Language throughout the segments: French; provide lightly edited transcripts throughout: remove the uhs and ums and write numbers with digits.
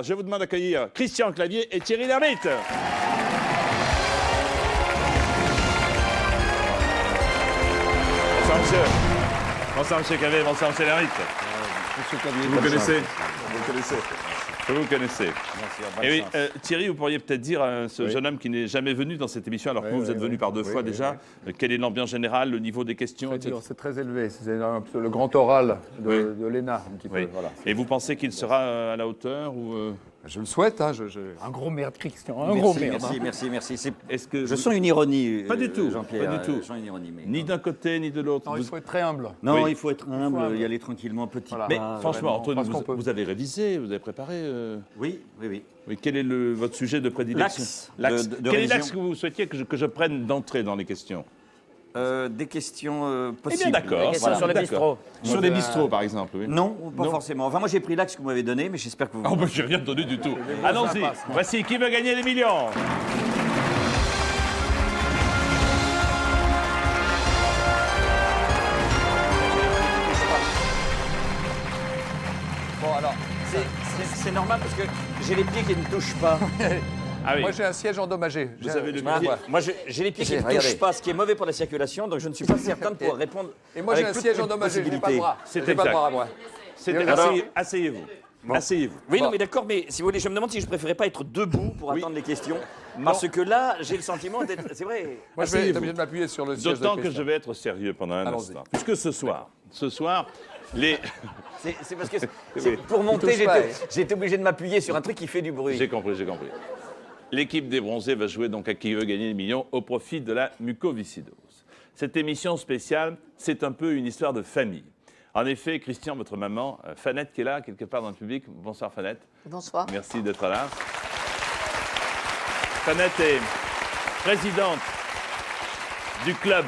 Je vous demande d'accueillir Christian Clavier et Thierry Lhermitte. Bonsoir monsieur. Bonsoir monsieur Clavier, bonsoir monsieur Lhermitte. Monsieur Clavier, Vous connaissez. Vous connaissez. Vous connaissez. Merci, Et oui, Thierry, vous pourriez peut-être dire à ce jeune homme qui n'est jamais venu dans cette émission, alors que vous êtes venu par deux fois déjà, quelle est l'ambiance générale, le niveau des questions, etc. C'est très élevé, c'est le grand oral de l'ENA, un petit peu. Oui. Voilà. Et vous pensez qu'il sera à la hauteur ou Je le souhaite, hein, un gros merde, Christian, un gros merde. Merci. Est-ce que Je sens une ironie, Pas du tout, Jean-Pierre. pas du tout. Je sens une ironie, mais ni d'un côté ni de l'autre? Non, il faut être très humble. non, Oui. il faut être humble, y aller tranquillement, petit Voilà. pas. Mais franchement, vraiment, entre nous, parce qu'on peut. vous avez révisé, vous avez préparé. Oui. Oui, quel est votre sujet de prédilection? L'axe de Quel est révision. l'axe que vous souhaitiez que je prenne d'entrée dans les questions? Des questions Eh possibles. bien, d'accord. Voilà. sur les bistrots. Sur les bistrots, par exemple, oui. Non, pas Non. forcément. Enfin, moi, j'ai pris l'axe que vous m'avez donné, mais j'espère que vous... Oh, bah, j'ai rien donné du tout. Allons-y. passe, non. Voici qui veut gagner les millions. Bon, alors, C'est normal parce que j'ai les pieds qui ne touchent pas. Ah oui. moi j'ai un siège endommagé. Vous avez le Moi, pied. j'ai les pieds qui ne Regardez. touchent pas, ce qui est mauvais pour la circulation, donc je ne suis pas certain de pouvoir répondre. Et moi j'ai avec un toute siège endommagé, je n'ai pas de bras. C'est J'ai pas de exact. bras à moi. Alors- Asseyez-vous. Asseyez-vous. Oui, non, Bon. mais d'accord, mais si vous voulez, je me demande si je préférais pas être debout pour Oui. attendre les questions. Parce que là, j'ai le sentiment d'être. C'est vrai. Moi je vais Asseyez-vous. être obligé de m'appuyer sur le siège de D'autant que je Christian. vais être sérieux pendant un Allons-y. instant. Puisque ce soir, les... C'est parce que pour monter, touche pas, j'ai été obligé de m'appuyer sur un truc qui fait du bruit. J'ai compris. L'équipe des bronzés va jouer donc à qui veut gagner les millions au profit de la mucoviscidose. Cette émission spéciale, c'est un peu une histoire de famille. En effet, Christian, votre maman, Fanette, qui est là, quelque part dans le public. Bonsoir Fanette. Bonsoir. Merci d'être là. Fanette est présidente du club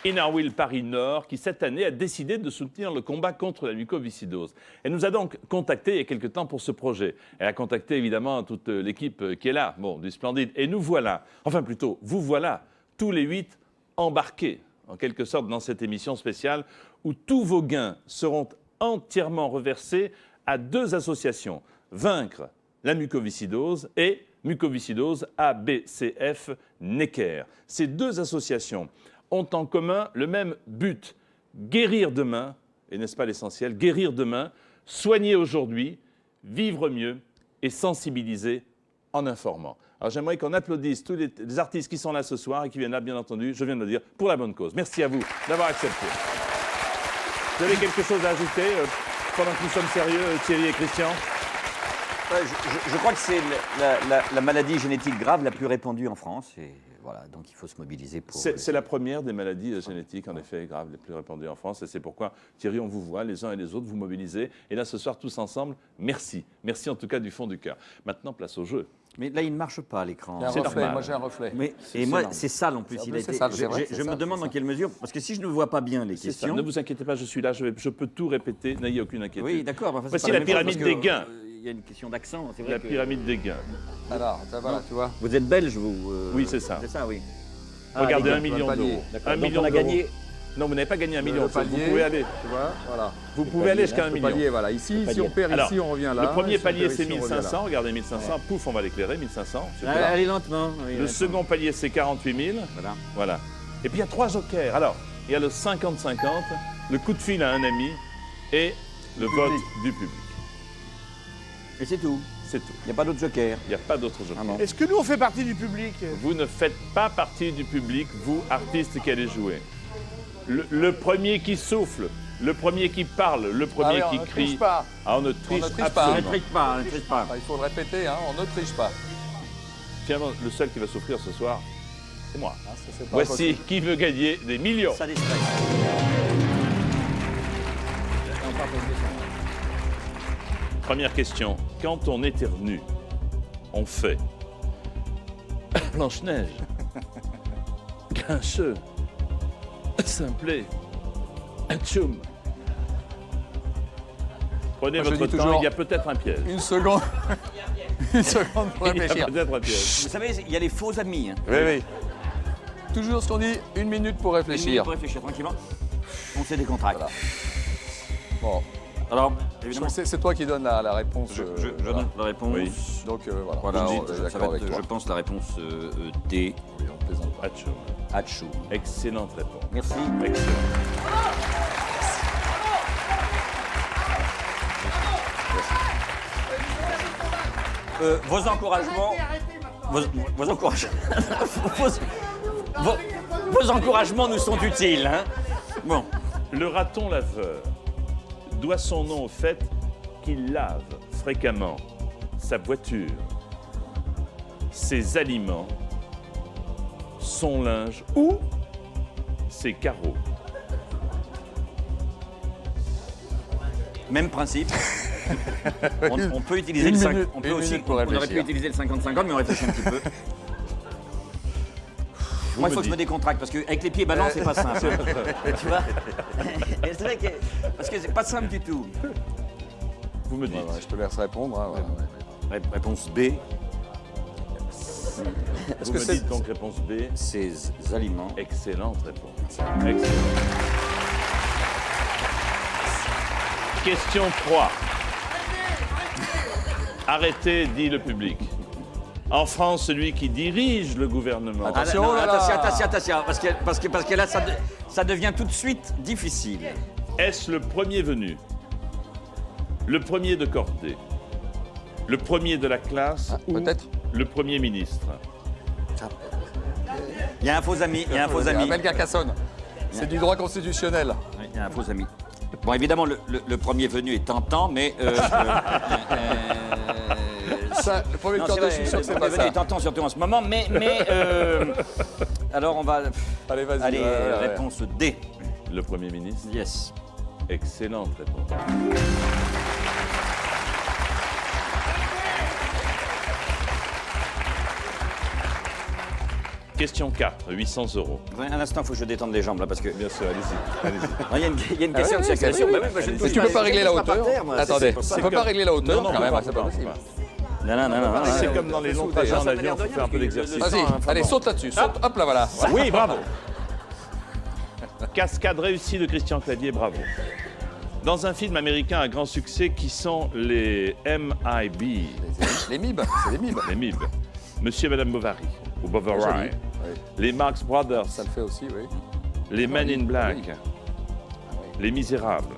Innerwill Paris Nord qui, cette année, a décidé de soutenir le combat contre la mucoviscidose. Elle nous a donc contactés il y a quelque temps pour ce projet. Elle a contacté évidemment toute l'équipe qui est là, du Splendide. Et nous voilà, enfin plutôt, vous voilà, tous les 8 embarqués, en quelque sorte, dans cette émission spéciale où tous vos gains seront entièrement reversés à 2 associations. Vaincre la mucoviscidose et mucoviscidose ABCF Necker. Ces 2 associations ont en commun le même but, guérir demain, et n'est-ce pas l'essentiel, guérir demain, soigner aujourd'hui, vivre mieux et sensibiliser en informant. Alors j'aimerais qu'on applaudisse tous les artistes qui sont là ce soir et qui viennent là, bien entendu, je viens de le dire, pour la bonne cause. Merci à vous d'avoir accepté. Vous avez quelque chose à ajouter pendant que nous sommes sérieux, Thierry et Christian? Ouais, je crois que c'est la maladie génétique grave la plus répandue en France. Et voilà, donc il faut se mobiliser pour. C'est la première des maladies génétiques, en effet, graves, les plus répandues en France. Et c'est pourquoi, Thierry, on vous voit, les uns et les autres, vous mobilisez. Et là, ce soir, tous ensemble, merci. Merci en tout cas du fond du cœur. Maintenant, place au jeu. Mais là, il ne marche pas l'écran. J'ai un C'est reflet, normal. moi j'ai un reflet. Mais, C'est et moi, normal. c'est sale en plus. C'est Il un a peu- c'est été- sale, c'est vrai, je c'est me ça, demande c'est dans ça. quelle mesure, parce que si je ne vois pas bien les C'est ça. questions. Ne vous inquiétez pas, je suis là, je peux tout répéter, n'ayez aucune inquiétude. Oui, d'accord. mais enfin, c'est Voici pas la même chose, pyramide parce que, des gains. Il y a une question d'accent. C'est vrai La que- pyramide des gains. Alors, ça va, tu vois. Vous êtes belge, vous Oui, c'est ça. C'est ça, oui. Regardez, les 1 gains, million palier. d'euros. D'accord. 1 Donc million on a d'euros. gagné. Non, vous n'avez pas gagné 1 million. Le Vous palier, pouvez aller, tu vois, voilà. vous pouvez aller jusqu'à 1 Le million. palier, voilà. Ici, si on perd Alors, ici, on revient là. Le premier Si on palier, perd c'est ici, on revient là. 1500. Regardez, 1500. Pouf, on va l'éclairer, 1500. c'est Allez, là. allez lentement. oui, Le lentement. second palier, c'est 48 000. Voilà. Voilà. Et puis il y a 3 jokers. Alors, il y a le 50-50, le coup de fil à un ami et le vote du public. Et c'est tout. C'est tout. Il n'y a pas d'autre joker. Il n'y a pas d'autre joker. Ah non. Est-ce que nous, on fait partie du public? Vous ne faites pas partie du public, vous, artistes qui allez jouer. Le premier qui souffle, le premier qui parle, le premier Ah oui, qui on ne crie. triche pas. Ah, on ne triche, triche pas, absolument. Ne triche pas, ne triche pas. Ah, il faut le répéter, hein, on ne triche pas. Finalement, le seul qui va souffrir ce soir, c'est moi. Ah, ça, c'est pas Voici possible. qui veut gagner des millions. Ça déstresse. Première question. Quand on éternue, on fait Blanche-Neige, Grincheux, Simplet, Tchoum. Prenez Moi, je votre dis temps, toujours- il y a peut-être un piège. Une seconde. Une seconde pour Il y a réfléchir. peut-être un piège. Vous savez, il y a les faux amis. Hein. Oui, oui. Toujours ce qu'on dit, 1 minute pour Une minute réfléchir. pour réfléchir tranquillement. On se décontracte. Voilà. Bon, Alors, Je évidemment, crois que c'est toi qui donnes la réponse. je donne la réponse. Oui. Donc voilà, Voilà, vous dites, ça d'accord va avec être, toi. je pense, la réponse D. Oui, on plaisante pas. Hacho. Hatchou. Excellente réponse. Merci. Excellent. Vos encouragements. Vos encouragements. Vos encouragements nous sont utiles. Hein. Bon. Le raton laveur doit son nom au fait qu'il lave fréquemment sa voiture, ses aliments, son linge ou ses carreaux. Même principe. On peut utiliser Une le 5. minute- On peut une aussi. minute pour On aurait pu réfléchir. utiliser le 50-50, mais on réfléchit un petit peu. Moi, il faut que je me décontracte parce qu'avec les pieds ballants, c'est pas simple. Tu vois. Et c'est vrai que. Parce que c'est pas simple du tout. Vous me dites. Ouais, je te laisse répondre. Hein, ouais. Réponse B. Vous que me c'est- dites donc réponse B. Ces aliments. Excellente réponse. Excellent. Question 3. Arrêtez, dit le public. En France, celui qui dirige le gouvernement Ah, Attention, non, là, là. attention. Parce que là, ça devient tout de suite difficile. est-ce le premier venu, le premier de cordée, le premier de la classe ou peut-être. le premier ministre? Il y a un faux ami. Il y a un faux ami. Appelle Carcassonne. C'est du droit constitutionnel. Oui, il y a un faux ami. Bon, évidemment, le premier venu est tentant, mais. Ça, le premier Non, de c'est cordée, vrai, je suis sûr le que c'est premier pas venu ça. est tentant, surtout en ce moment, mais alors on va. Allez, vas-y. Allez, ouais. réponse D. Le Premier ministre? Yes. Excellente réponse. Question 4, 800 euros. Un instant, il faut que je détende les jambes là, parce que. Bien sûr, allez-y. Allez-y. Non, il y a une question de oui, circulation. oui, Bah oui, bah, je ne Mais touche tu peux pas je régler la touche pas par hauteur. terre, moi. Attendez, C'est on peut pas régler la hauteur Non, quand même, on c'est peut pas pas. possible. Non. C'est comme dans les longs trajets en avion, il faut faire un peu d'exercice. Vas-y, allez, saute là-dessus. Saute, hop là, voilà. Oui, bravo. Cascade réussie de Christian Clavier, bravo. Dans un film américain à grand succès qui sont les MIB, Les MIB, c'est les MIB. les MIB, Monsieur et Madame Bovary, ou Bovary, Joli. Oui. les Marx Brothers, Ça le fait aussi, oui. les Men in Black, oui. les Misérables,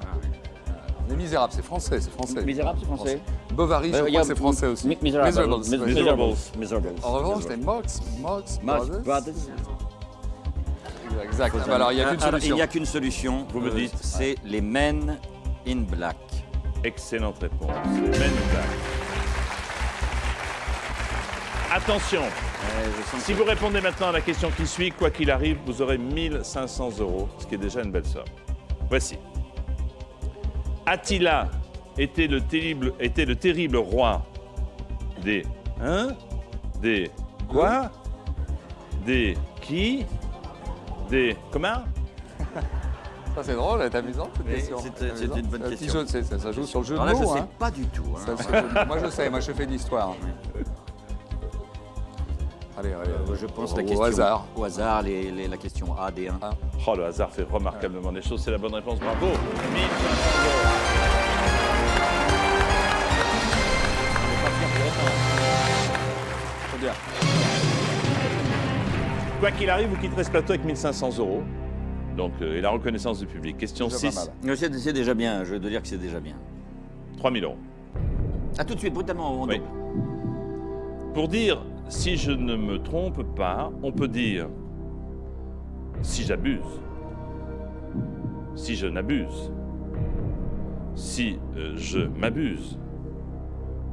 Les Misérables, c'est français, c'est français. Misérable, c'est français. Bovary, je Il y crois a que c'est français aussi. Miserables. oui. Miserables. En revanche, les Marx Marx Brothers. Brothers. Exact. Ah, bah alors, il n'y a qu'une Alors, solution. Il n'y a qu'une solution. Vous me dites. C'est les Men in Black. excellente réponse, les Men in Black. Attention, si vous répondez maintenant à la question qui suit, quoi qu'il arrive, vous aurez 1500 euros, ce qui est déjà une belle somme. Voici. Attila était le terrible roi des... Hein? Des... Quoi? Des... Qui? Des... Comment? Ça, c'est drôle, elle est amusante cette Oui, question. c'est une bonne Un petit question. jeu, ça joue sur le jeu de Alors là, je mots. ne sais Hein. pas du tout. hein. Moi, je sais, moi, je fais de l'histoire. Allez, Je pense au la question. hasard. Au hasard, la question A, D1. Ah. Oh, le hasard fait remarquablement les choses, c'est la bonne réponse, bravo. 1500 euros. Très bien. Quoi qu'il arrive, vous quitterez ce plateau avec 1500 euros. Donc, et la reconnaissance du public. Question Déjà pas 6, mal. C'est déjà bien, je dois dire que c'est déjà bien. 3000 euros. Ah, tout de suite, brutalement, on Oui. Pour dire si je ne me trompe pas, on peut dire si j'abuse, si je n'abuse, si je m'abuse,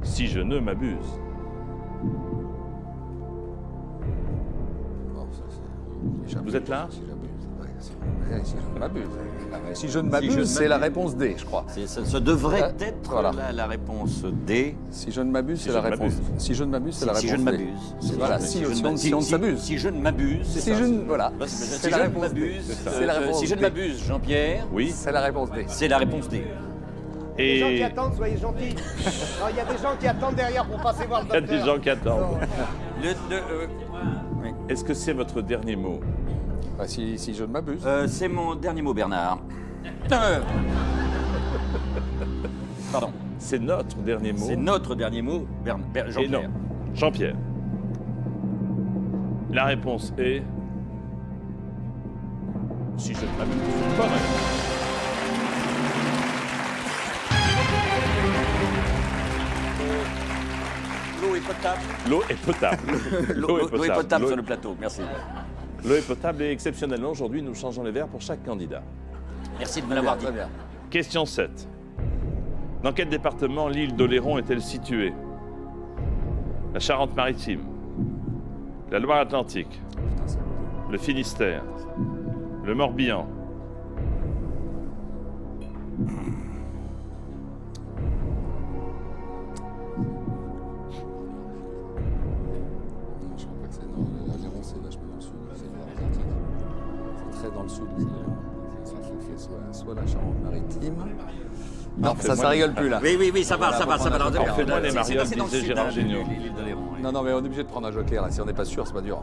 si je ne m'abuse. Bon, ça, c'est- si j'abuse, Vous êtes là? Si j'abuse, ouais, si je ne m'abuse. Ah, mais si je ne Si je m'abuse, ne c'est la m'abuse. réponse D, je crois. Ça devrait Ah, être voilà. la réponse D. Si je ne m'abuse, c'est je la ne réponse. m'abuse. Si je ne m'abuse, c'est la réponse Si je ne D. m'abuse. Voilà, si on ne s'abuse. Si je ne m'abuse, c'est Si ça. je ne... Voilà. Si C'est je la ne réponse D. m'abuse, C'est la réponse si je ne D. m'abuse, Jean-Pierre, Oui. C'est la réponse D. c'est la réponse D. Les gens qui Et attendent, soyez gentils. Non, il y a des gens qui attendent derrière pour passer voir le il y a docteur. des gens qui attendent. Oui. Est-ce que c'est votre dernier mot? Bah, si je ne m'abuse. C'est mon dernier mot, Bernard. C'est notre dernier mot. C'est notre dernier mot, Et non, Jean-Pierre. Jean-Pierre. La réponse est... Si je ne m'abuse, c'est une bonne réponse. L'eau est potable. L'eau est potable. L'eau est potable L'eau sur le plateau, merci. L'eau est potable et exceptionnellement, aujourd'hui, nous changeons les verres pour chaque candidat. Merci de me l'avoir dit. Très bien. Question 7. Dans quel département l'île d'Oléron est-elle située? La Charente-Maritime, la Loire-Atlantique, le Finistère, le Morbihan. Je crois pas que c'est dans l'Aveyron, c'est vachement dans le sud. C'est Loire-Atlantique. C'est très dans le sud. Soit la Charente-Maritime. Non, ça rigole plus là. Oui, ça va. Fais-moi les mariages, disait Gérard Géniaud. Non, mais on est obligé de prendre un joker là. Si on n'est pas sûr, c'est pas dur.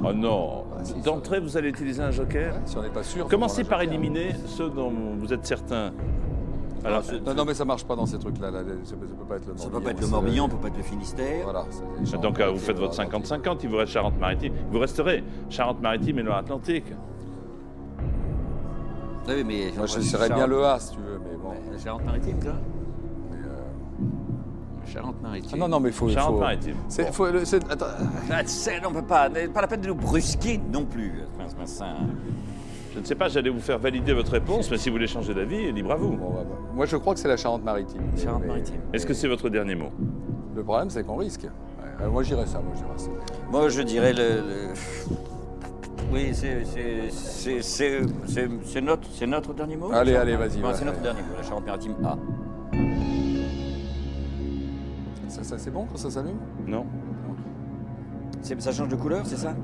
Oh non. si, D'entrée, vous allez utiliser un joker? Si on n'est pas sûr. faut Commencez prendre par un joker. éliminer ceux dont vous êtes certains. Alors, Non, mais ça marche pas dans ces trucs-là. Ça peut pas être le Morbihan. Ça peut pas être le Morbihan, ça peut pas être le Finistère. Voilà. c'est les donc Charentes, vous faites votre 50-50, il vous reste Charente-Maritime. Vous resterez Charente-Maritime et Loire-Atlantique. Vous savez, mais... Moi, je serais bien le A si tu veux, mais bon. La Charente-Maritime, toi Mais, Charente-Maritime. Ah non, mais il faut. Charente-Maritime. Attends. Ah, tu sais, on peut pas la peine de nous brusquer non plus. Je ne sais pas, j'allais vous faire valider votre réponse, mais si vous voulez changer d'avis, libre à vous. Bon, moi, je crois que c'est la Charente-Maritime. Charente-Maritime. Est-ce que c'est votre dernier mot? Le problème, c'est qu'on risque. Ouais, moi, j'irais ça. Moi, je dirais Oui, c'est notre dernier mot. Allez, vas-y. Non, ouais. c'est notre dernier mot, la Charente-Maritime A. Ça, c'est bon quand ça s'allume? Non? Ça change de couleur, c'est ça?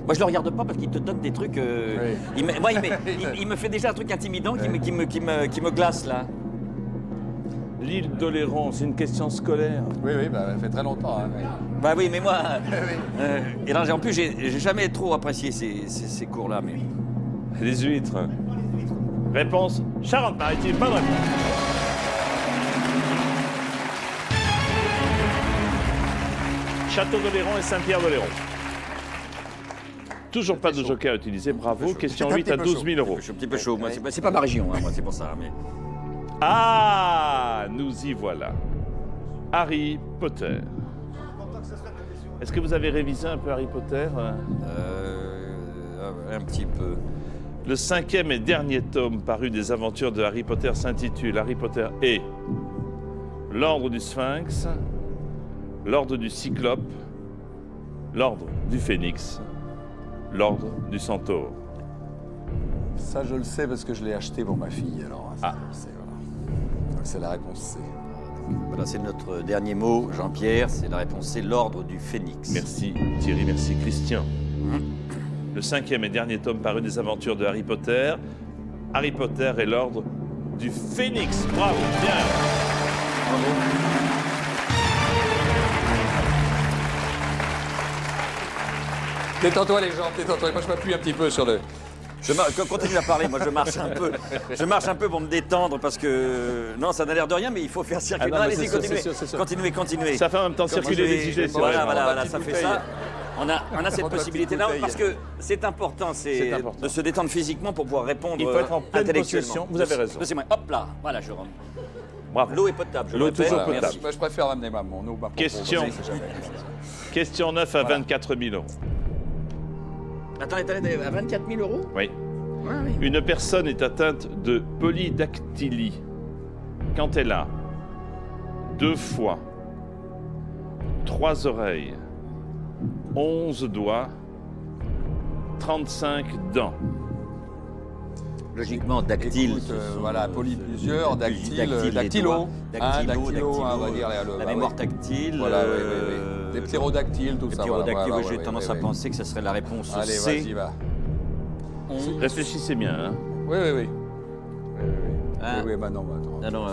Moi, je le regarde pas parce qu'il te donne des trucs. Il me fait déjà un truc intimidant qui me glace là. L'île d'Oléron, c'est une question scolaire. Oui, ça fait très longtemps. Hein, Bah oui, mais moi. Et là, en plus, j'ai jamais trop apprécié ces cours-là, mais. Les huîtres. Réponse Charente-Maritime, bonne réponse. Château d'Oléron et Saint-Pierre-d'Oléron. Toujours pas de joker à utiliser, bravo. Question 8 à 12 000 euros. Je suis un petit peu chaud. Moi, c'est pas ma région, hein, moi, c'est pour ça. Mais... Ah, nous y voilà. Harry Potter. Est-ce que vous avez révisé un peu Harry Potter? Un petit peu. Le 5e et dernier tome paru des aventures de Harry Potter s'intitule Harry Potter et l'Ordre du Sphinx, l'Ordre du Cyclope, l'Ordre du Phénix, l'Ordre du Centaure. Ça, je le sais parce que je l'ai acheté pour ma fille. Alors, ça, je le sais, voilà. Donc, c'est la réponse C. Voilà, c'est notre dernier mot, Jean-Pierre. C'est la réponse C, l'Ordre du Phénix. Merci Thierry, merci Christian. Le 5e et dernier tome paru des aventures de Harry Potter et l'Ordre du Phénix. Bravo, bien. Détends-toi les jambes, détends-toi. Moi, je m'appuie un petit peu sur le... Continue à parler, moi je marche un peu. Je marche un peu pour me détendre parce que. Non, ça n'a l'air de rien, mais il faut faire circuler. Ah non, mais Allez-y, c'est sûr, c'est sûr. continuez. Ça fait en même temps circuler les idées. c'est Voilà, vrai. voilà, ça fait ça. On a cette possibilité-là bouteille. parce que c'est important, C'est important. de se détendre physiquement pour pouvoir répondre Il faut être en pleine intellectuellement. possession, vous avez raison. Laissez-moi, hop là, voilà, je rentre. Bravo. L'eau est potable, je L'eau le est répète. toujours Merci. potable. Moi, je préfère amener mon eau. ma propre Question. eau, c'est jamais- Question 9 à 24 000 euros. Attendez, à 24 000 euros. Oui. Ouais, oui. Une personne est atteinte de polydactylie quand elle a 2 foies, 3 oreilles, 11 doigts, 35 dents. Logiquement, dactyle. Écoute, voilà, plusieurs, dactyle, les dactylo. doigts. Dactylo, on va dire. La mémoire tactile. Voilà, oui. Des ptérodactyles, tout Les ça. ptérodactyles, voilà, j'ai ouais, tendance ouais, à ouais. penser que ça serait la réponse Allez, C. vas-y, va. Réfléchissez bien. Hein. Oui. Hein Oui, bah non, attends. Non,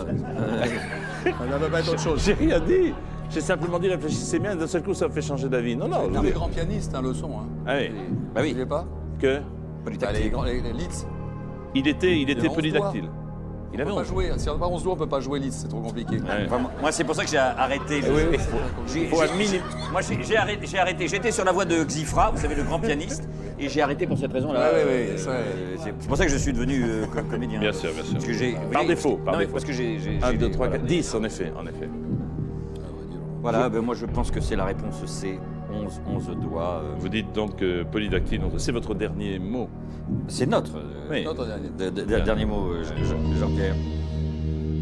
On va pas être autre chose. J'ai rien dit. J'ai simplement dit réfléchissez bien. D'un seul coup, ça me fait changer d'avis. Non, non. C'est un des grands pianistes, un leçon. Hein. Allez. Bah Tu oui. l'es pas Que Polydactyle. Les Litz. il était 11 polydactyle. Il avait On peut 11. pas jouer. Si on n'a pas 11 doigts, on peut pas jouer liste, c'est trop compliqué. Ouais. Enfin, moi, c'est pour ça que j'ai arrêté. Oui, oui. Faut un Moi, j'ai arrêté. J'étais sur la voie de Xifra, vous savez, le grand pianiste, et j'ai arrêté pour cette raison-là. Ouais, ça, C'est pour ça que je suis devenu comédien. Bien sûr, bien sûr. Parce que j'ai, Par oui, défaut, par non, mais défaut. parce que j'ai 1, 2, 3, voilà. 4, 10 en effet, en effet. Voilà, ben, moi je pense que c'est la réponse C, 11 doigts. Vous dites donc polydactyle, c'est votre dernier mot. C'est notre. Oui. Notre dernier. Dernier mot, Jean-Pierre.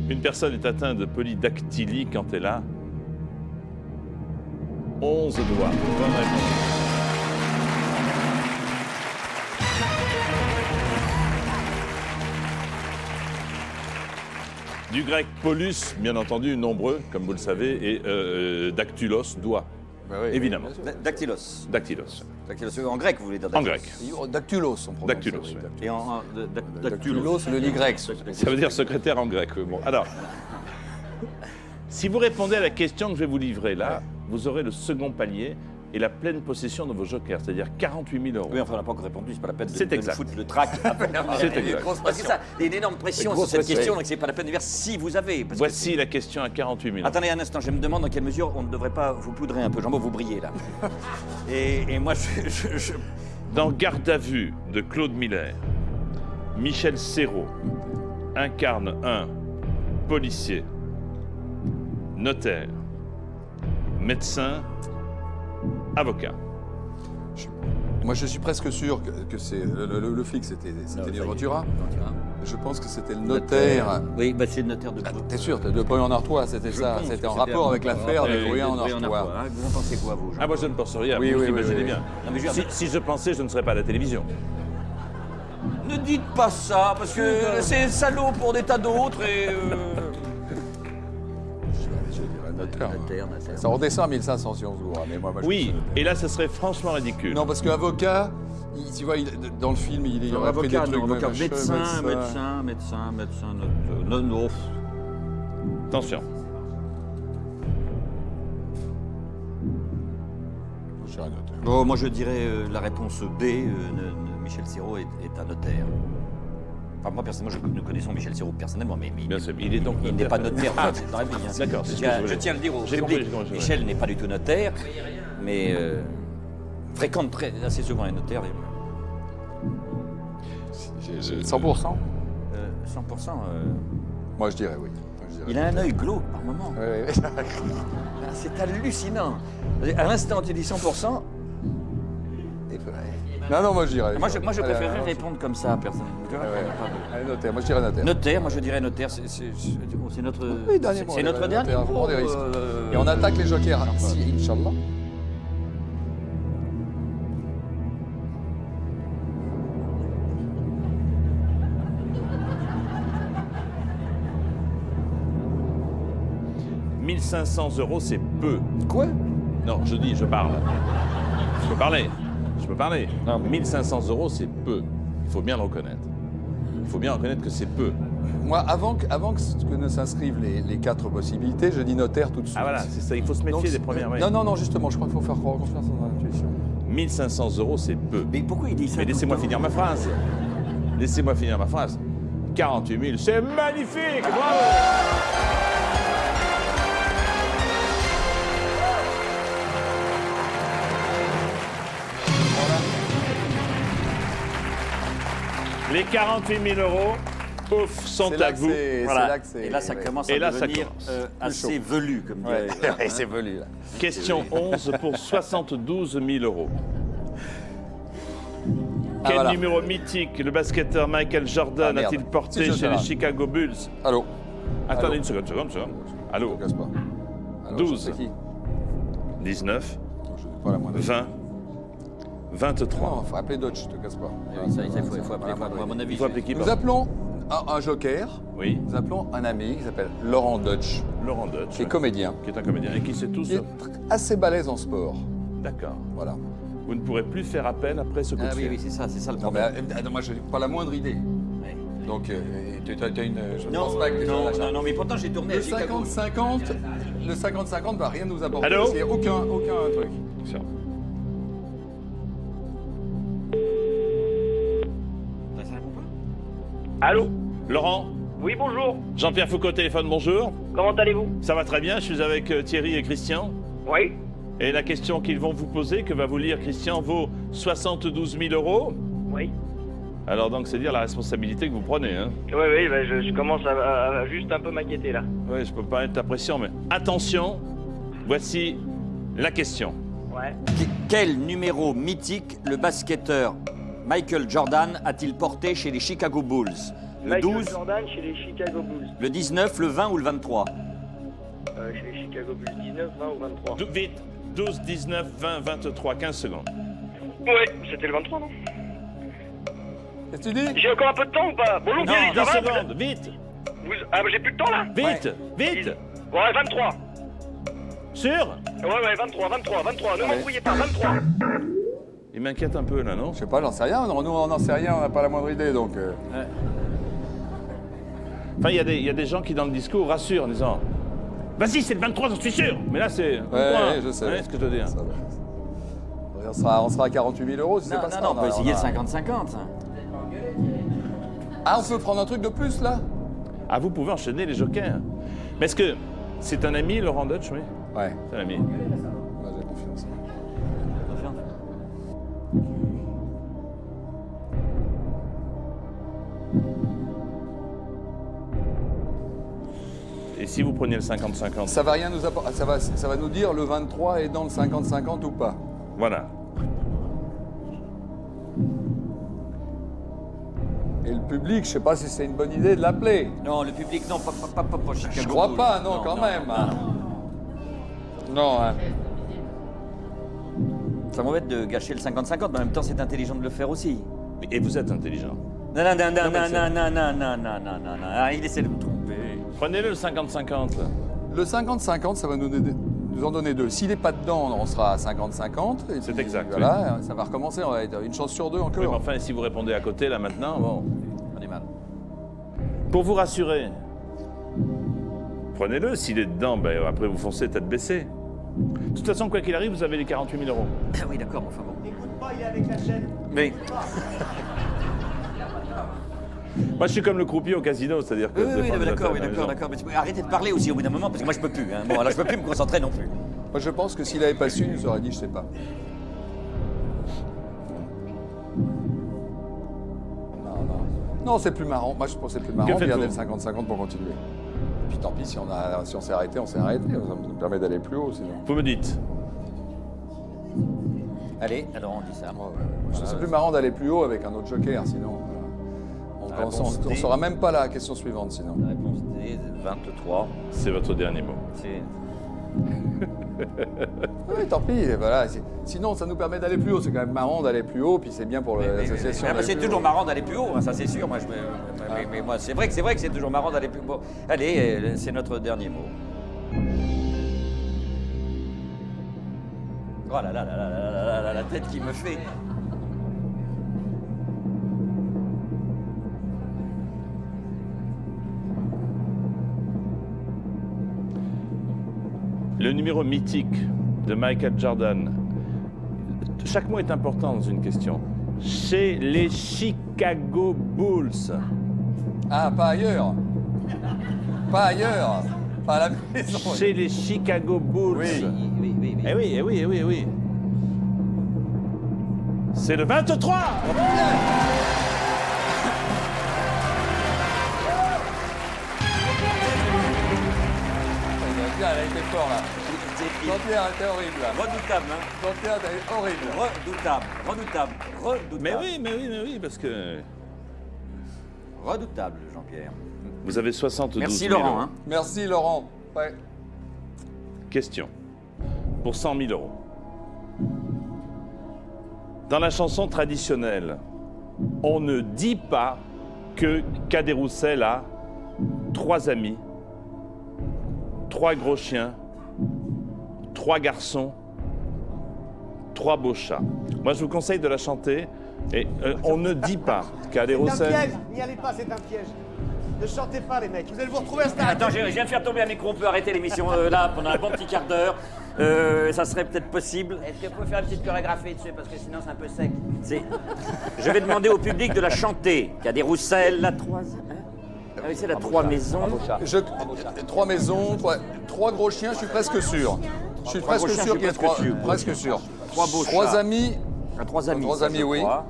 Une personne est atteinte de polydactylie quand elle a 11 doigts. Bonne réponse. Du grec polus, bien entendu, nombreux, comme vous le savez, et dactylos, doigt, Bah oui, évidemment. bien sûr. Dactylos. Dactylos. Dactylos. En grec, vous voulez dire En grec. Dactylos, on prononce. Dactylos, oui, oui. Et en Dactylos, le Y. Ça veut dire secrétaire en grec. Bon, alors, si vous répondez à la question que je vais vous livrer là, vous aurez le second palier et la pleine possession de vos jokers, c'est-à-dire 48 000 euros. Oui, enfin, on n'a pas encore répondu, c'est pas la peine C'est de nous exact. foutre le trac. C'est exact. Parce que ça, il y a une énorme pression Une sur grosse cette pression. question, donc c'est pas la peine de dire si vous avez. Parce que Voici la question à 48 000 euros. Attendez un instant, je me demande dans quelle mesure on ne devrait pas vous poudrer un peu. Jean-Paul, vous brillez là. Et moi, je... Dans Garde à vue de Claude Miller, Michel Serrault incarne un policier, notaire, médecin, avocat. Moi, je suis presque sûr que c'est le flic, c'était Ventura. Je pense que c'était le notaire. Oui, bah, c'est le notaire de Ah, t'es sûr, de Bruyant en Artois, c'était ça. C'était en rapport avec l'affaire de Bruyant en Artois. Hein. Vous en pensez quoi, vous, Jean? Ah, moi je ne pense rien, Oui, vous oui, imaginez oui, oui. bien. Non, mais je veux dire- Si je pensais, je ne serais pas à la télévision. Ne dites pas ça, parce que c'est salaud pour des tas d'autres et... Je dirais notaire. Notaire. Ça redescend à 1500 si on se gourre, mais moi, je Oui, pense que- et là, ce serait franchement ridicule. Non, parce qu'avocat, tu vois, dans le film, il aurait pris des Avocat, trucs. non, avocat, machin, médecin, non. Attention. Je dirais notaire. Bon, moi je dirais la réponse B, Michel Serrault est un notaire. Enfin, moi personnellement, nous connaissons Michel Serrault personnellement, mais Bien sûr, il est donc il n'est pas notaire. Ah, c'est dans la vie, hein. d'accord, c'est ce que je voulais. Je tiens à le dire au J'ai public. compris, j'ai compris. Michel n'est pas du tout notaire, mais fréquente assez souvent les notaires. 100%. 100%. Moi, je dirais oui. Moi, je dirais Il a un œil glauque par moment. Ouais, ouais. C'est hallucinant. À l'instant, tu dis 100%. Non, moi, je dirais. Moi, je Allez, préférerais allez, répondre comme ça, personne. Ouais, ouais. Allez, notaire. Moi, je dirais notaire. Notaire, moi je dirais notaire, c'est notre. Oui, dernier mot, c'est notre allez, dernier notaire, on mot. prend des risques. Et on attaque les jokers. Si, Inch'Allah. « 1500 euros, c'est peu. Quoi? Non, je dis, je parle. Je peux parler. Je peux parler. 1500 euros, c'est peu. Il faut bien le reconnaître. Il faut bien reconnaître que c'est peu. Moi, avant que ne s'inscrivent les 4 possibilités, je dis notaire tout de suite. Ah voilà, c'est ça, il faut se méfier Donc, des premières. oui. Non, justement, je crois qu'il faut faire confiance en l'intuition. 1500 euros, c'est peu. Mais pourquoi il dit ça? Mais laissez-moi finir ma phrase. Laissez-moi finir ma phrase. 48 000, c'est magnifique. Bravo. Les 48 000 euros, pouf, sont C'est là à que vous. c'est- Voilà. c'est là que c'est- Et là, ça ouais. commence Et à là, ça devenir commence. assez velu, comme Ouais, dirait. ouais, c'est velu, là. Question 11 pour 72 000 euros. Ah, Quel voilà. numéro mythique le basketteur Michael Jordan Ah, merde. a-t-il porté Si, je chez sais les pas. Chicago Bulls? Allô. Attendez Allô. une seconde. Allô, Je casse pas. Alors, 12. C'est qui 19, Non, je n'ai pas la moindre. 20, 23. Non, faut appeler Dodge, je te casse pas. Ça, il faut appeler, à mon avis. Il faut appeler qui? Nous appelons un joker. Oui, Nous appelons un ami qui s'appelle Laurent Dutch, Laurent Dutch, qui est comédien, qui est un comédien et qui sait tout qui est ça. assez balèze en sport. D'accord. Voilà. Vous ne pourrez plus faire appel après ce coup de Ah oui, fil. oui, c'est ça le Non, mais problème. moi, je n'ai pas la moindre idée. Ouais. Donc, tu as une. Je ne Non, pense pas que non, mais pourtant j'ai tourné à Le Chicago. 50-50, le 50-50 va rien nous apporter. Allô. Il n'y a aucun truc. Ça. Ça répond pas? Allô, Laurent, Oui, bonjour. Jean-Pierre Foucault, téléphone, bonjour. Comment allez-vous? Ça va très bien, je suis avec Thierry et Christian. Oui. Et la question qu'ils vont vous poser, que va vous lire Christian, vaut 72 000 €. Oui. Alors donc, c'est dire la responsabilité que vous prenez. Hein. Oui, bah, je commence à juste un peu m'inquiéter là. Oui, je peux pas mettre ta pression, mais attention, voici la question. Ouais. Quel numéro mythique le basketteur Michael Jordan a-t-il porté chez les Chicago Bulls? Le Michael 12, Jordan chez les Chicago Bulls. le 19, le 20 ou le 23? Chez les Chicago Bulls, 19, 20 ou 23? Vite, 12, 19, 20, 23, 15 secondes. Ouais, c'était le 23, non? Qu'est-ce que tu dis? J'ai encore un peu de temps ou pas? Bonjour, Non, Thierry, 10 ça va? secondes, vite, Ah, mais j'ai plus de temps là? vite, vite. Ouais, 23. Sûr? Ouais, 23. Ne m'embrouillez pas, 23. Il m'inquiète un peu là, non? Je sais pas, j'en sais rien. Nous, on n'en sait rien, on n'a pas la moindre idée, donc... Enfin, il y a des gens qui, dans le discours, rassurent en disant « Vas-y, c'est le 23, j'en suis sûr !» Mais là, c'est un point. Ouais, je sais. Vous voyez ce que je veux dire? Ça va. On sera à 48 000 €, si c'est pas ça. on peut essayer le 50-50. Ah, on peut prendre un truc de plus, là? Ah, vous pouvez enchaîner les jokers. Mais est-ce que c'est un ami, Laurent Deutsch, oui? Ouais. C'est un ami. Moi, j'ai confiance. Et si vous preniez le 50-50? Ça va rien nous apporter. Ça va nous dire le 23 est dans le 50-50 ou pas. Voilà. Et le public, je sais pas si c'est une bonne idée de l'appeler. Non, le public, non, pas Chicago Je crois Bulls. pas, non, quand même. Non, non. Non, hein. Ça m'embête de gâcher le 50-50, mais en même temps, c'est intelligent de le faire aussi. Et vous êtes intelligent. Non, mais c'est- non. Ah, il essaie de me tromper. Prenez-le le 50-50. Le 50-50, ça va nous en donner deux. S'il n'est pas dedans, on sera à 50-50. et C'est puis, exact, Voilà, ça va recommencer. On va être une chance sur deux Oui, mais encore. enfin, si vous répondez à côté, là, maintenant, bon. On est mal. Pour vous rassurer, prenez-le. S'il est dedans, ben, après, vous foncez tête baissée. De toute façon, quoi qu'il arrive, vous avez les 48 000 €. Ah oui, d'accord, enfin bon. N'écoute pas, il est avec la chaîne. Mais, Moi, je suis comme le croupier au casino, c'est-à-dire que... oui, des fois, vous êtes à la maison. d'accord. Mais arrêtez de parler aussi au bout d'un moment, parce que moi, je peux plus. Hein. Bon, alors je peux plus me concentrer non plus. Moi, je pense que s'il n'avait pas su, il nous aurait dit, je sais pas. Non, c'est plus marrant. Moi, je pense que c'est plus marrant Que de garder le faites-vous 50-50 pour continuer. Puis tant pis, si on s'est arrêté, on s'est arrêté. Ça nous permet d'aller plus haut, sinon. Vous me dites. Allez, alors on dit ça. C'est plus marrant d'aller plus haut avec un autre joker, sinon... La On réponse ne D. saura même pas la question suivante, sinon. La réponse D, 23. C'est votre dernier mot. C'est... Oui, tant pis, voilà. Sinon, ça nous permet d'aller plus haut. C'est quand même marrant d'aller plus haut, puis c'est bien pour l'association. Ah, bah, d'aller c'est plus toujours haut. marrant d'aller plus haut, hein, ça c'est sûr. Moi, mais moi, c'est vrai que c'est toujours marrant d'aller plus haut. Allez, c'est notre dernier mot. Oh là là là là là là là, la tête qu'il me fait. Le numéro mythique de Michael Jordan. Chaque mot est important dans une question. Chez les Chicago Bulls. Ah, pas ailleurs. Pas ailleurs. Pas à la maison. Chez les Chicago Bulls. Oui. Oui. Eh oui, eh oui, eh oui, eh oui. C'est le 23. Elle a été fort, là. Jean-Pierre était horrible, là. Redoutable, hein. Jean-Pierre était horrible. Redoutable. Mais oui, parce que Redoutable, Jean-Pierre. vous avez 72 000 Merci €. Laurent. Hein. Merci, Laurent. Ouais. Question. Pour 100 000 €. Dans la chanson traditionnelle, on ne dit pas que Cadet Roussel a 3 amis, 3 gros chiens, 3 garçons, 3 beaux chats. Moi, je vous conseille de la chanter. Et on ne dit pas Cadet C'est un Roussel. piège, n'y allez pas, c'est un piège. Ne chantez pas, les mecs, vous allez vous retrouver à Star Attends, je viens de faire tomber un micro, on peut arrêter l'émission là pendant un bon petit quart d'heure. Ça serait peut-être possible. Est-ce qu'on peut faire une petite chorégraphie dessus parce que sinon c'est un peu sec. Je vais demander au public de la chanter. Cadet Roussel, la 3. Ah oui, c'est la 3 maisons. Trois maisons, trois gros chiens, je suis presque sûr. Je suis presque gros chiens, sûr je qu'il y a suis presque sûr. presque sûr. Trois beaux Trois chats. amis. Trois amis. Trois ça, amis, je oui. crois.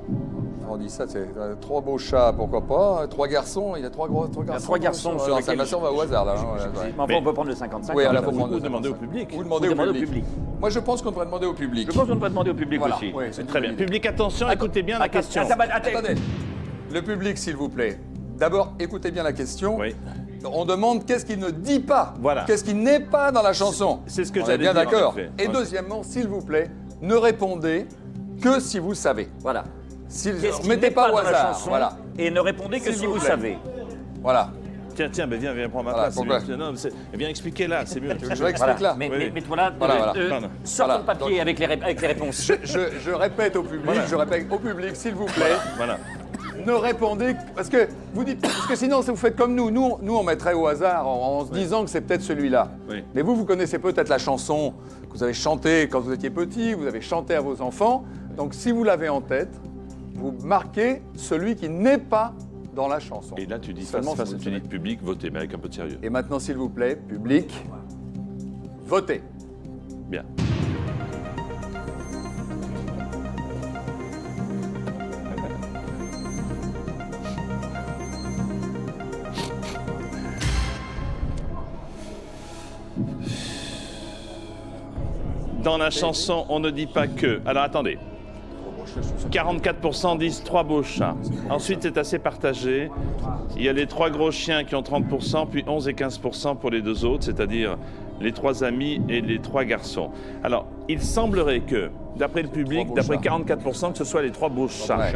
On dit ça, c'est trois beaux chats, pourquoi pas. Trois garçons, il y a trois garçons. trois garçons sur Alors, lesquels ça, on va au hasard là. hein, Mais enfin, on peut prendre le 55. Oui, alors, Vous faut prendre le demandez au 55. public. Vous demandez Vous demandez au au public. public. Moi, je pense qu'on devrait demander au public. Je pense qu'on doit demander au public Voilà, aussi. oui, c'est Très bien. une bonne idée. Public, attention, écoutez bien la question. Attendez. Le public, s'il vous plaît. D'abord, écoutez bien la question. Oui. On demande qu'est-ce qu'il ne dit pas. Voilà. Qu'est-ce qui n'est pas dans la chanson. C'est ce que On est j'allais bien dire, en d'accord. effet. Et Ouais. deuxièmement, s'il vous plaît, ne répondez que si vous savez. Voilà. Ne qui mettez n'est pas au dans la hasard. chanson, Voilà. Et ne répondez que S'il si vous vous plaît. savez. Voilà. Tiens, ben viens prendre ma Voilà, place. pourquoi c'est mieux. Non, viens expliquer là, c'est mieux. Je explique là. Mais, Oui, mais, oui. mais toi là, Voilà. sors Voilà. ton papier Donc- avec les réponses. Je répète au public, s'il vous plaît. Voilà. Ne répondez parce que vous dites parce que sinon vous faites comme nous. Nous on mettrait au hasard en se disant que c'est peut-être celui-là. Oui. Mais vous connaissez peut-être la chanson que vous avez chantée quand vous étiez petit, vous avez chanté à vos enfants. Donc si vous l'avez en tête, vous marquez celui qui n'est pas dans la chanson. Et là, tu dis Seulement face, si vous tu le dis public, votez, mais avec un peu de sérieux. Et maintenant s'il vous plaît, public, votez. Bien. Dans la chanson, on ne dit pas que. Alors attendez. 44% disent trois beaux chats. Ensuite, c'est assez partagé. Il y a les trois gros chiens qui ont 30%, puis 11 et 15% pour les deux autres, c'est-à-dire les trois amis et les trois garçons. Alors, il semblerait que, d'après le public, beaux d'après chats. 44%, que ce soit les trois beaux chats. Ouais.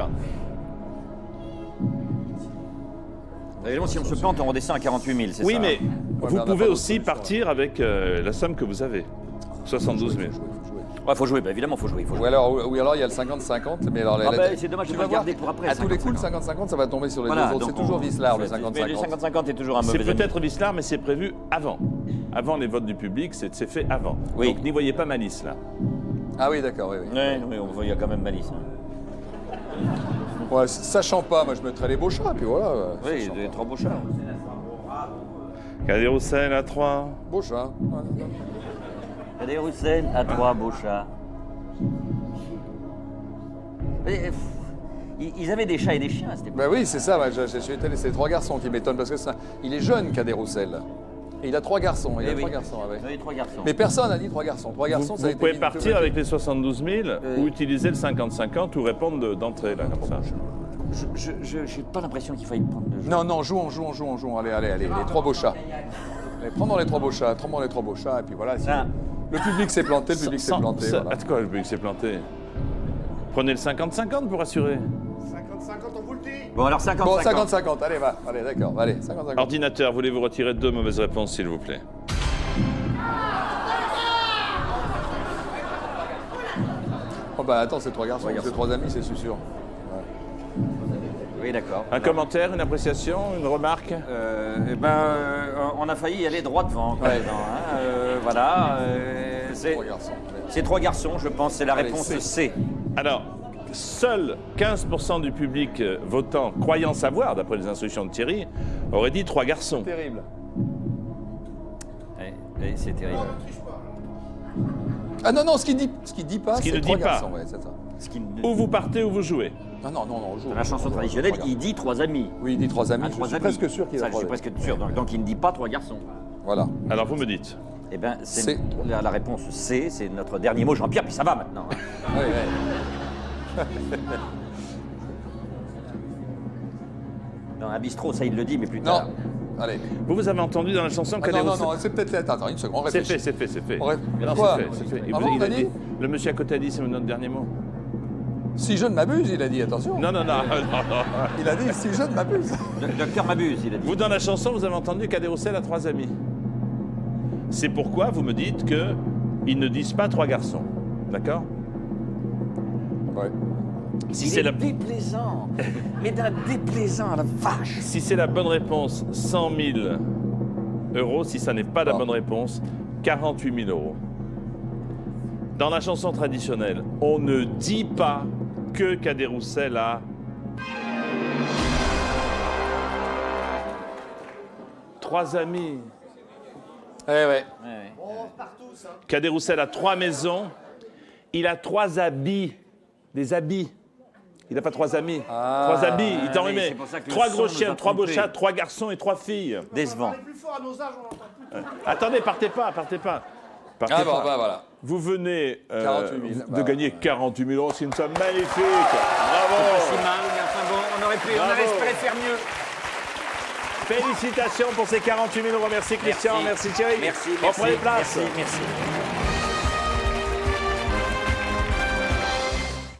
Évidemment, si on se plante, on redescend à 48 000, c'est Oui, ça? mais mais vous on n'a pouvez pas aussi d'autre solution, partir avec la somme que vous avez. 72 000. Ouais, faut jouer, bah, évidemment, faut jouer. Ou alors il y a le 50-50, mais alors Ah bah, c'est dommage, tu je vas vais voir, regarder pour après, à tous les 50-50. coups, le 50-50, ça va tomber sur les Voilà, deux autres. donc C'est toujours vicelard, le Mais le 50-50. 50-50 est toujours un C'est mauvais ami. peut-être vicelard, mais c'est prévu avant. Avant les votes du public, c'est fait avant. Oui. Donc n'y voyez pas malice là. Ah oui, d'accord, oui. Oui, on voit, il y a quand même malice. Hein. Ouais, sachant pas, moi je mettrais les beaux chats, puis voilà. Oui, sachant des pas. trois beaux chats. Cadet Roussel à 3. Beaux chats. Ouais. Il y a des Roussel à trois beaux chats. Ils avaient des chats et des chiens à cette époque. Ben oui, c'est ça, je suis étonné, c'est les trois garçons qui m'étonnent, parce que il est jeune, Cadet Roussel. Et il a trois garçons, Eh oui. trois garçons, ouais. Oui, trois garçons. Mais personne n'a dit trois garçons. Trois garçons, Vous, ça a vous été pouvez dit partir automatiquement. avec les 72 000 ou utiliser le 50-50 ou répondre d'entrée là comme ça. Je n'ai pas l'impression qu'il faille prendre le jeu. Non, jouons. Allez, les trois beaux chats. Allez, prenons les trois beaux chats, et puis voilà. si Ah. Le public s'est planté, le public s'est planté. Voilà. Attends, quoi, le public s'est planté. Prenez le 50-50 pour assurer. 50-50, on vous le dit. Bon, alors 50-50. Bon, 50-50, allez, va. Allez, d'accord, allez, 50-50. Ordinateur, voulez-vous retirer deux mauvaises réponses, s'il vous plaît? Oh bah attends, c'est trois garçons, c'est trois amis, c'est sûr. Oui, d'accord. Un commentaire, une appréciation, une remarque? On a failli y aller droit devant. Quand Ouais. même, hein. Voilà. Trois garçons. allez. C'est trois garçons, je pense. C'est la Allez, réponse C. C. Alors, seuls 15% du public votant, croyant savoir, d'après les instructions de Thierry, aurait dit trois garçons. Terrible. Oui, c'est terrible. Ah non, ce qu'il dit pas, Ce qu'il c'est ne trois dit pas. garçons, ouais, c'est ça. Ce qui, Ou vous partez ou vous jouez. Non, on joue. dans la chanson traditionnelle, Trois il dit trois amis. Oui, il dit trois amis, Ah, je trois suis amis. presque sûr qu'il a Ça, je trois suis amis. presque sûr. Donc il ne dit pas trois garçons. Voilà. Alors vous me dites. Eh bien, C. la réponse C, c'est notre dernier mot, Jean-Pierre, puis ça va maintenant. Hein. Ouais. Dans un bistrot, ça il le dit, mais plus Non, tard. allez. Vous avez entendu dans la chanson Ah, Cadet non, Roussel. c'est peut-être... Attends, une seconde, on C'est réfléchit. fait. On ré- Non, Quoi c'est fait. Et Ah vous- bon, il on a a dit, dit le monsieur à côté a dit c'est notre dernier mot. Si je ne m'abuse, il a dit, attention. Non. Il a dit, si je ne m'abuse. Le docteur m'abuse, il a dit. Vous, dans la chanson, vous avez entendu Cadet Roussel a trois amis. C'est pourquoi vous me dites que ils ne disent pas trois garçons. D'accord? Ouais. Si Il c'est est la... déplaisant, mais d'un déplaisant, la vache. Si c'est la bonne réponse, 100 000 euros. Si ça n'est pas la Ah. bonne réponse, 48 000 euros. Dans la chanson traditionnelle, on ne dit pas que Cadet Roussel a 3 amis. Eh ouais. Cadet Roussel a 3 maisons. Il a 3 habits. Des habits. Il n'a pas 3 amis. 3 habits, il t'en oui, remet. c'est pour ça que le 3 son gros nous chiens, a 3 beaux trompés. chats, 3 garçons et 3 filles. Décevant. Plus fort à nos âges, on n'entend plus. Attendez, partez pas, partez pas. Partez Ah bon, pas. bah voilà. Vous venez 48 000, de gagner 48 000 euros. C'est une somme magnifique. Bravo. Pas si mal, mais enfin bon, on aurait Bravo. espéré faire mieux. Félicitations pour ces 48 000 euros. Merci Christian, merci, Thierry. Merci, On prend les places. merci.